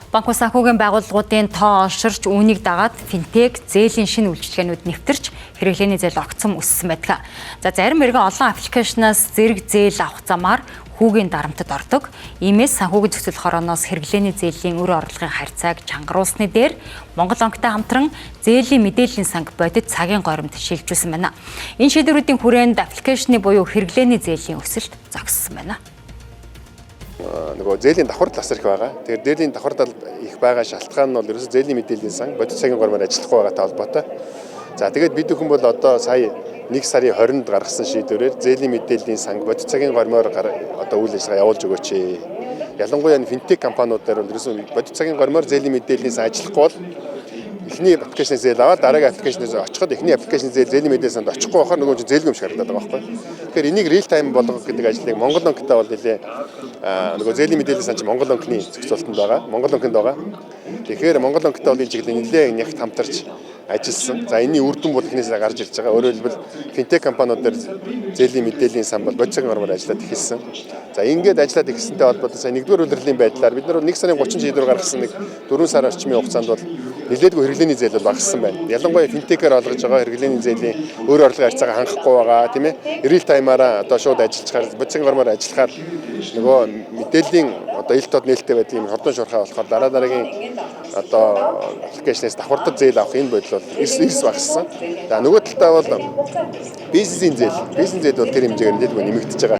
Банк ус санхүүгийн байгууллагуудын тоо олширч үүнийг дагаад финтек зээлийн шинэ үйлчилгээнүүд нэвтэрч хэрэглээний зээл огцом өссөн байдаг. За зарим иргэн олон аппликейшнаас зэрэг зээл авах замаар хүүгийн дарамтад ордог. Иймээс санхүүгийн зохицуулах хорооноос хэрэглээний зээлийн үр орлогын харьцааг чангаруулсны дээр Монгол банктай хамтран зээлийн мэдээллийн санг бодит цагийн горимд шилжүүлсэн байна. Энэ шийдвэрүүдийн хүрээнд аппликейшны буюу хэрэглээний зээлийн өсөлт зогссон байна. Нөгөө зээлийн давхар тас их байгаа. Тэгэхээр зээлийн давхар тал их байгаа шалтгаан нь бол ерөөсөө зээлийн мэдээллийн сан бодит цагийн гормоор ажиллахгүй байгаатай холбоотой. За тэгээд бид бүхэн бол одоо сая 1 сарын 20-нд гаргасан шийдвэрээр зээлийн мэдээллийн сан бодит цагийн гормоор одоо үйл ажиллагаа явуулж өгөөч. Ялангуяа финтек компаниудаар бол ерөөсөө бодит цагийн гормоор зээлийн мэдээллийн сан ажиллахгүй бол эхний аппликейшн зээл аваад дараагийн аппликейшнээс очиход эхний аппликейшн зээлийн мэдээллийн санд очихгүй байхаар нөгөө зээлгүй юм шиг харагдаад байгаа байхгүй. Тэгэхээр энийг real time болгох гэдэг ажлыг Монгол банктай бол нэлээ нөгөө зээлийн мэдээллийн сан чи Монгол банкны зохицуулалтанд байгаа. Монгол банкнд байгаа. Тэгэхээр Монгол банктай бол энэ чиглэлд нэлээ нягт хамтарч ажилласан. За энэний үр дүн бол эхнээсээ гарч ирж байгаа. Өөрөөр хэлбэл финтек компаниудаар зээлийн мэдээллийн сан бол бодит цагийн гормоор ажиллаад эхэлсэн. За ингээд ажиллаад эхэлсэнтэй холбоотой сая 1-р удирлын байдлаар бид нар 1 сарын 30 шийдвэр гаргасан нэг 4 сар орчмын хугацаанд бол нэлээдгүй хэрэглээний зээл бол багассан байна. Ялангуяа финтекээр олгож байгаа хэрэглээний зээлийн өөр орлогын харьцаагаа хангахгүй байгаа тийм ээ. Real time-аараа одоо шууд ажиллахаар бодит цагийн гормоор ажиллахаар нөгөө мэдээллийн одоо ил тод нээлттэй байдаг юм хордон шуурхай болохоор дараагийн одоо аппликейшнээс давхардад зээл авах энэ бодол бол эрс багассан. За нөгөө талдаа бол бизнесийн зээл бол тэр хэмжээгээр нэлээдгүй нэмэгдэж байгаа.